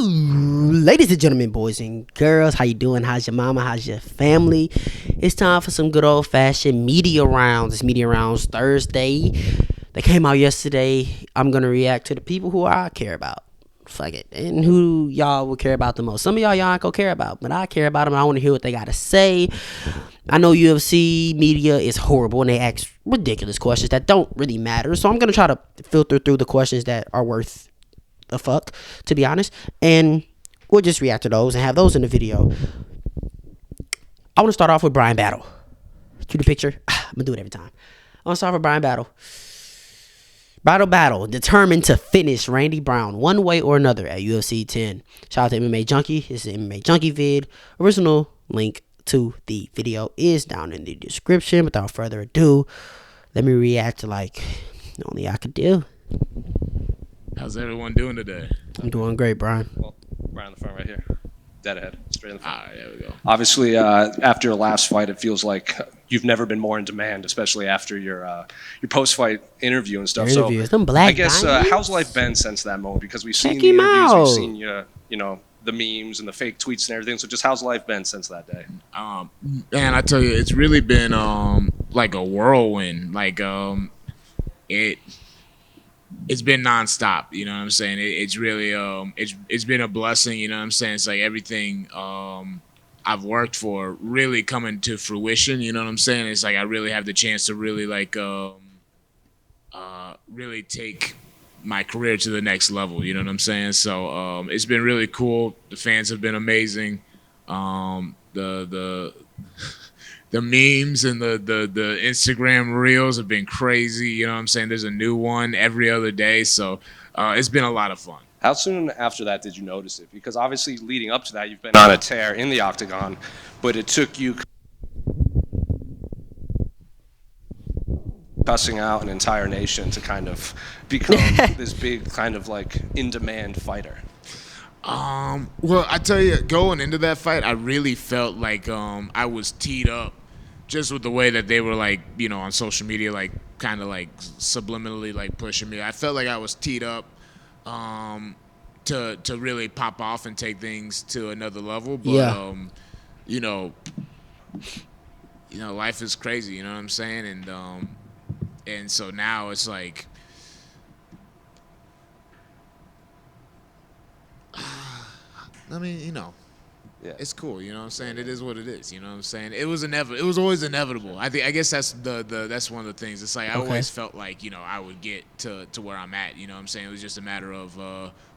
Ladies and gentlemen, boys and girls, how you doing? How's your mama? How's your family? It's time for some good old-fashioned media rounds. It's Media Rounds Thursday. They came out yesterday. I'm going to react to the people who I care about. Fuck it. And who y'all will care about the most. Some of y'all ain't gonna care about, but I care about them. I want to hear what they got to say. I know UFC media is horrible and they ask ridiculous questions that don't really matter. So I'm going to try to filter through the questions that are worth the fuck, to be honest. And we'll just react to those and have those in the video. I want to start off with Bryan Battle. Cue the picture. I'm going to do it every time. I want to start with Bryan Battle. Battle, determined to finish Randy Brown one way or another at UFC 10. Shout out to MMA Junkie. It's an MMA Junkie vid. Original link to the video is down in the description. Without further ado, let me react to like only I could do. How's everyone doing today? I'm doing great, Bryan. Well, right in the front right here. Dead ahead. Straight in the front. Ah, there we go. Obviously, after your last fight, it feels like you've never been more in demand, especially after your post-fight interview and stuff. Interviews. So Them black I guess diamonds. how's life been since that moment? Because we've seen Check the him interviews, out. we've seen you know, the memes and the fake tweets and everything. So just how's life been since that day? Man, I tell you, it's really been like a whirlwind. Like it's been nonstop. You know what I'm saying? It's really it's been a blessing. You know what I'm saying? It's like everything I've worked for really coming to fruition. You know what I'm saying? It's like I really have the chance to really like really take my career to the next level. You know what I'm saying? So it's been really cool. The fans have been amazing. The memes and the Instagram reels have been crazy. You know what I'm saying? There's a new one every other day. So it's been a lot of fun. How soon after that did you notice it? Because obviously leading up to that, you've been on a tear in the octagon, but it took you cussing out an entire nation to kind of become this big kind of like in-demand fighter. Well, I tell you, going into that fight, I really felt like I was teed up just with the way that they were like, you know, on social media, like kind of like subliminally like pushing me. I felt like I was teed up to really pop off and take things to another level. But Yeah. you know, life is crazy, you know what I'm saying? And so now it's like I mean, you know, Yeah. it's cool. You know what I'm saying? It is what it is. You know what I'm saying? It was inevitable. It was always inevitable. I guess that's that's one of the things. It's like I always felt like, you know, I would get to where I'm at. You know what I'm saying? It was just a matter of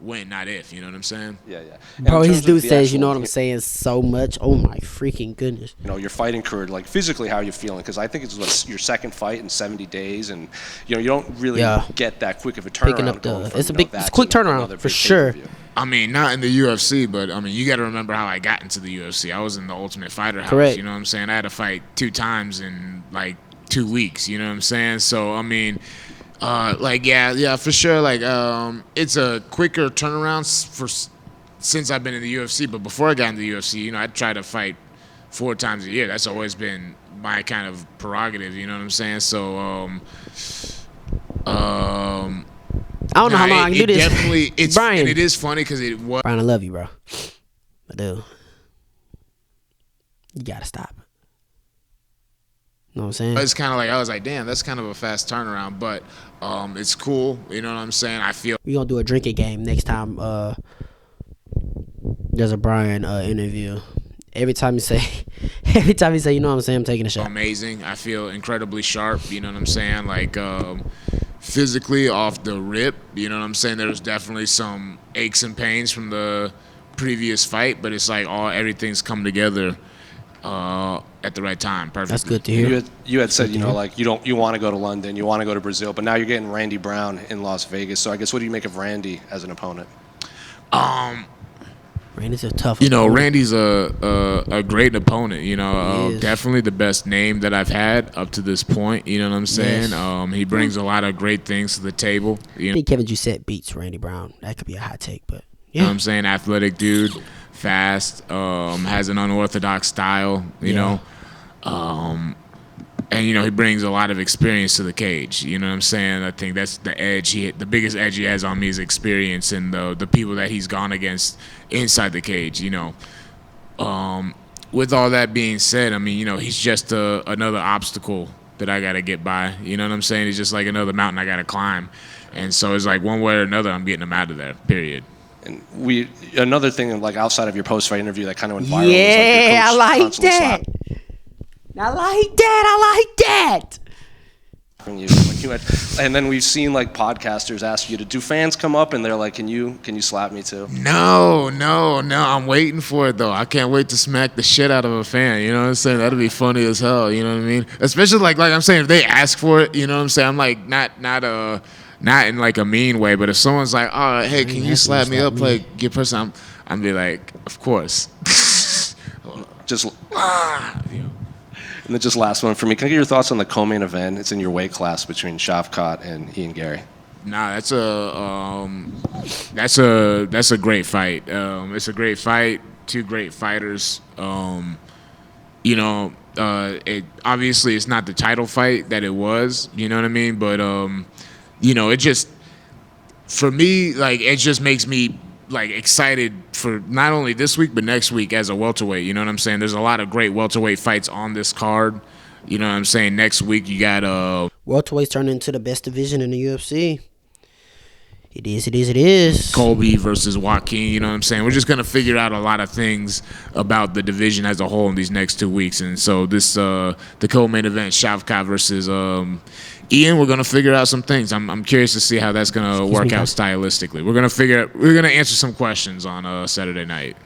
when, not if. You know what I'm saying? Yeah. And Bro, in his terms of dude the says, you know actual, what I'm saying, so much. Oh my freaking goodness. You know, your fighting career, like physically, how are you feeling? Because I think it's what, your second fight in 70 days, and you know you don't really get that quick of a turnaround. Picking up going from, it's a you know, big, that it's a quick to turnaround another for big sure. pay-per-view. I mean, not in the UFC, but I mean, you got to remember how I got into the UFC. I was in the Ultimate Fighter house. Correct. You know what I'm saying? I had to fight 2 times in like 2 weeks. You know what I'm saying? So I mean, like yeah, for sure. Like it's a quicker turnaround since I've been in the UFC. But before I got into the UFC, you know, I try to fight 4 times a year. That's always been my kind of prerogative. You know what I'm saying? So I don't know how long I can do this. Definitely, it's Bryan. and it is funny because it was. Bryan, I love you, bro. I do. You gotta stop. You know what I'm saying? It's kind of like I was like, damn, that's kind of a fast turnaround, but it's cool. You know what I'm saying? I feel We're gonna do a drinking game next time there's a Bryan interview. Every time you say, you know what I'm saying, I'm taking a shot. amazing. I feel incredibly sharp. You know what I'm saying? Like physically off the rip. You know what I'm saying? There's definitely some aches and pains from the previous fight, but it's like everything's come together at the right time. Perfectly. That's good to hear. You had said, you know, like you want to go to London, you want to go to Brazil, but now you're getting Randy Brown in Las Vegas. So I guess what do you make of Randy as an opponent? Randy's a tough. You know, Randy's a great opponent. You know, definitely the best name that I've had up to this point. You know what I'm saying? Yes. He brings a lot of great things to the table. You I think Kevin Doucette beats Randy Brown. That could be a hot take, but yeah. know what I'm saying? Athletic dude, fast, has an unorthodox style. You know, and he brings a lot of experience to the cage. You know what I'm saying? I think that's the edge. The biggest edge he has on me is experience and the people that he's gone against inside the cage. With all that being said, I mean, he's just another obstacle that I gotta get by. You know what I'm saying? He's just like another mountain I gotta climb, and so it's like one way or another, I'm getting him out of there. Period. And another thing, like outside of your post-fight interview that kind of went viral. Yeah, was like your coach I like that. I like that. You, and then we've seen like podcasters ask you to. Do fans come up and they're like, "Can you slap me too?" No. I'm waiting for it though. I can't wait to smack the shit out of a fan. You know what I'm saying? That'll be funny as hell. You know what I mean? Especially like I'm saying, if they ask for it, you know what I'm saying? I'm like not in like a mean way, but if someone's like, "Oh, hey, can you slap me up?" Like get person, I'm be like, "Of course." Just. And then just last one for me. Can I get your thoughts on the co-main event? It's in your weight class between Shavkat and Ian Gary. Nah, that's a great fight. It's a great fight. Two great fighters. It obviously it's not the title fight that it was. You know what I mean? But it just for me like it just makes me like excited for not only this week but next week as a welterweight. You know what I'm saying? There's a lot of great welterweight fights on this card. You know what I'm saying? Next week you got welterweight's turning into the best division in the UFC. It is. Colby versus Joaquin, you know what I'm saying? We're just going to figure out a lot of things about the division as a whole in these next 2 weeks. And so this, the co-main event, Shavkat versus Ian, we're going to figure out some things. I'm curious to see how that's going to work out stylistically. We're going to answer some questions on Saturday night.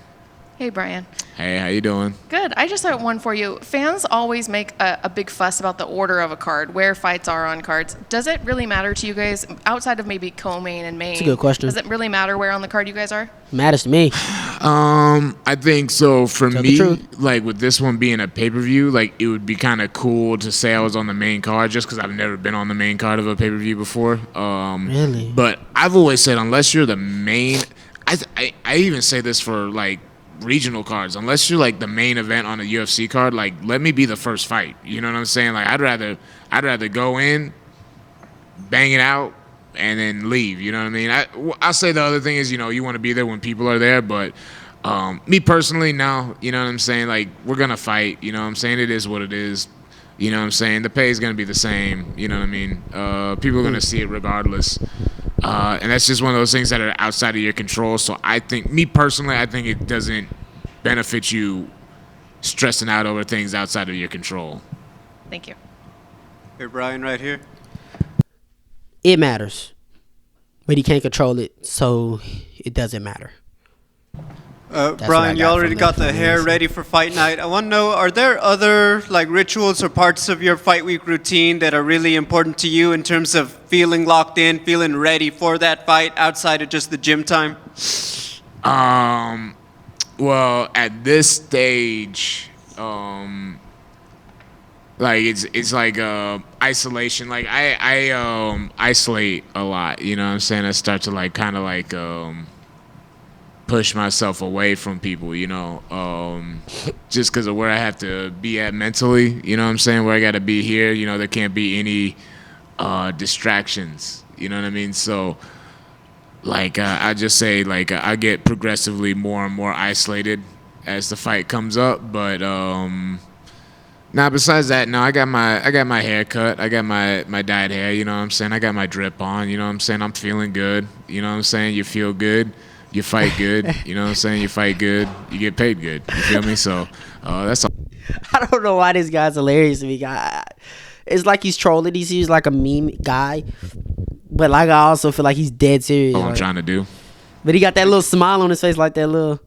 Hey, Bryan. Hey, how you doing? Good. I just have one for you. Fans always make a big fuss about the order of a card, where fights are on cards. Does it really matter to you guys, outside of maybe co-main and main? That's a good question. Does it really matter where on the card you guys are? Matters to me. I think so. For Tell me, the truth. like with this one being a pay-per-view, like it would be kind of cool to say I was on the main card, just because I've never been on the main card of a pay-per-view before. Really? But I've always said unless you're the main, I even say this for like regional cards, unless you're like the main event on a UFC card, like let me be the first fight. You know what I'm saying? Like I'd rather go in, bang it out, and then leave. You know what I mean? I'll say the other thing is, you want to be there when people are there, but me personally, no. You know what I'm saying? Like we're gonna fight. You know what I'm saying? It is what it is. You know what I'm saying? The pay is gonna be the same. You know what I mean? People are gonna see it regardless. And that's just one of those things that are outside of your control. So I think it doesn't benefit you stressing out over things outside of your control. Thank you. Hey, Bryan, right here. It matters, but he can't control it, so it doesn't matter. what I Bryan, you got already from got that the hair performance. ready for fight night. I want to know, are there other like rituals or parts of your fight week routine that are really important to you in terms of feeling locked in, feeling ready for that fight outside of just the gym time? Well, at this stage, like it's like isolation. Like I isolate a lot. You know what I'm saying? I start to like kind of like push myself away from people. Just because of where I have to be at mentally. You know what I'm saying? Where I got to be here. There can't be any distractions. You know what I mean? So. Like I just say, like I get progressively more and more isolated as the fight comes up. But besides that, no, I got my hair cut. I got my dyed hair. You know what I'm saying? I got my drip on. You know what I'm saying? I'm feeling good. You know what I'm saying? You feel good. You fight good. You know what I'm saying? You fight good. You get paid good. You feel me? So that's all. I don't know why this guy's hilarious to me. It's like he's trolling. He's like a meme guy. But like I also feel like he's dead serious. What I'm trying to do. But he got that little smile on his face, like that little,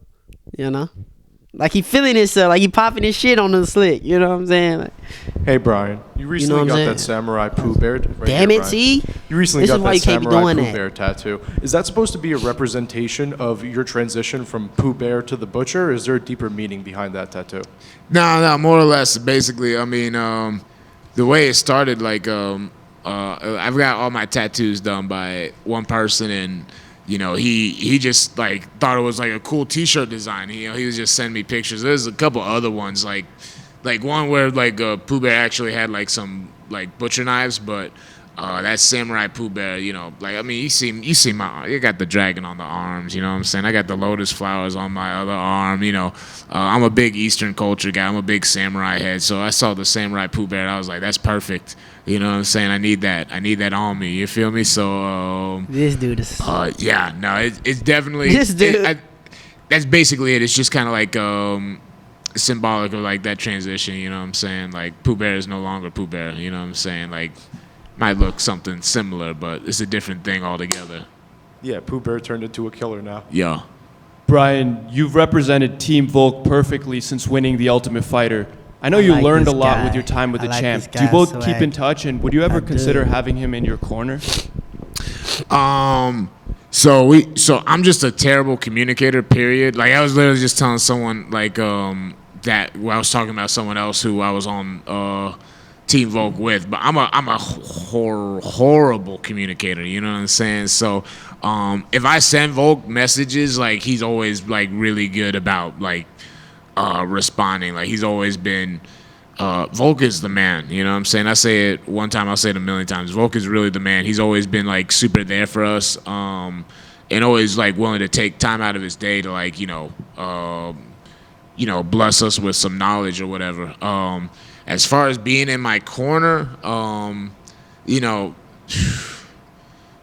like he feeling himself, like he popping his shit on the slick. You know what I'm saying? Like, Hey Bryan, you recently what I'm got saying? that samurai Pooh Bear. Right damn here, it, Bryan. see? You recently This got is why that you can't be samurai doing Pooh that. Bear tattoo. Is that supposed to be a representation of your transition from Pooh Bear to the Butcher? Or is there a deeper meaning behind that tattoo? No, more or less. Basically, I mean, the way it started, like, I've got all my tattoos done by one person, and he just like thought it was like a cool T-shirt design. He was just sending me pictures. There's a couple other ones like like one where like Pooh Bear actually had like some like butcher knives, but that Samurai Pooh Bear, you know, like I mean, you see you got the dragon on the arms, you know what I'm saying? I got the lotus flowers on my other arm, you know. I'm a big Eastern culture guy. I'm a big samurai head, so I saw the Samurai Pooh Bear, and I was like, that's perfect. You know what I'm saying? I need that on me. You feel me? So This dude is. yeah, no, it's definitely This dude. that's basically it. It's just kind of like symbolic of like that transition. You know what I'm saying? Like Pooh Bear is no longer Pooh Bear. You know what I'm saying? Like might look something similar, but it's a different thing altogether. Yeah, Pooh Bear turned into a killer now. Yeah. Bryan, you've represented Team Volk perfectly since winning the Ultimate Fighter. I know I you like learned a this lot guy. with your time with I the like champ. this Do you guy, both so keep I- in touch, and would you ever I do. consider having him in your corner? So I'm just a terrible communicator, period. Like I was literally just telling someone like that I was talking about someone else who I was on Team Volk with, but I'm a horrible communicator, you know what I'm saying? So if I send Volk messages, like he's always like really good about like responding. Like he's always been Volk is the man, you know what I'm saying? I say it one time, I'll say it a million times. Volk is really the man. He's always been like super there for us, and always like willing to take time out of his day to like, you know, bless us with some knowledge or whatever. As far as being in my corner, you know,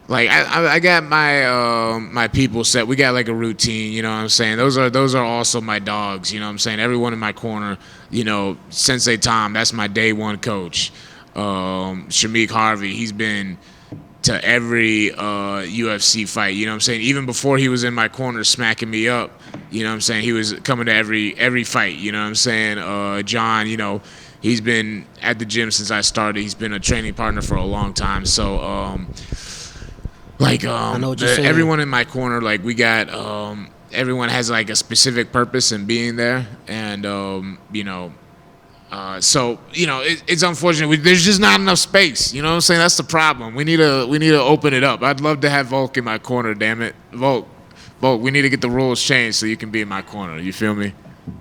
like I got my my people set. We got like a routine, you know what I'm saying? Those are also my dogs, you know what I'm saying? Everyone in my corner, you know, Sensei Tom, that's my day one coach. Shamik Harvey, he's been to every UFC fight, you know what I'm saying? Even before he was in my corner smacking me up, you know what I'm saying? He was coming to every fight, you know what I'm saying? John, you know, he's been at the gym since I started. He's been a training partner for a long time. So like I know what you're saying. everyone in my corner, like we got everyone has like a specific purpose in being there, and you know, so you know it's unfortunate. There's just not enough space. You know what I'm saying? That's the problem. We need to open it up. I'd love to have Volk in my corner. Damn it, Volk, we need to get the rules changed so you can be in my corner. You feel me?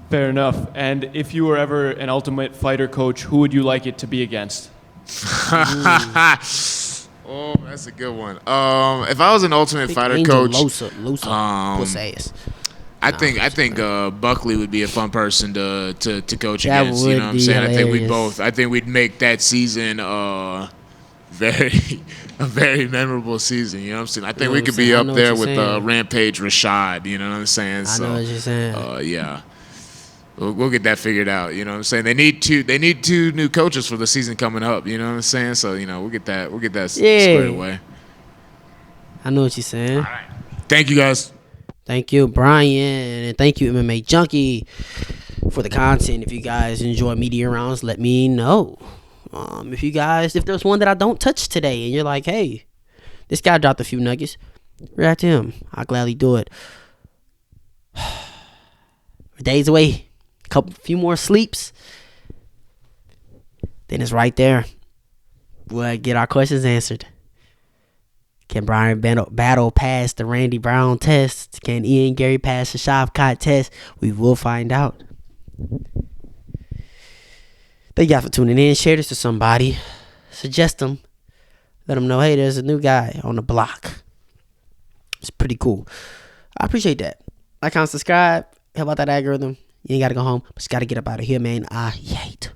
Fair enough. And if you were ever an Ultimate Fighter coach, who would you like it to be against? Oh, that's a good one. If I was an Ultimate Big Fighter Angel coach, Losa, puss ass. I think Buckley would be a fun person to coach That against. You would know what I'm be saying? hilarious. I think we'd make that season very a very memorable season. You know what I'm saying? I think we could be I up know what there you're with saying. Rampage Rashad. You know what I'm saying? I know what you're saying. Yeah. We'll get that figured out. You know what I'm saying? They need two new coaches for the season coming up. You know what I'm saying? So you know we'll get that squared away. I know what you're saying. All right. Thank you guys. Thank you, Bryan, and thank you, MMA Junkie, for the content. If you guys enjoy media rounds, let me know. If there's one that I don't touch today, and you're like, hey, this guy dropped a few nuggets, react to him. I'll gladly do it. Days away, few more sleeps, then it's right there. We'll get our questions answered. Can Bryan battle pass the Randy Brown test? Can Ian Gary pass the Shavkat test? We will find out. Thank y'all for tuning in. Share this to somebody. Suggest them. Let them know, hey, there's a new guy on the block. It's pretty cool. I appreciate that. Like, comment, subscribe. Help out that algorithm. You ain't got to go home, but you got to get up out of here, man. I hate.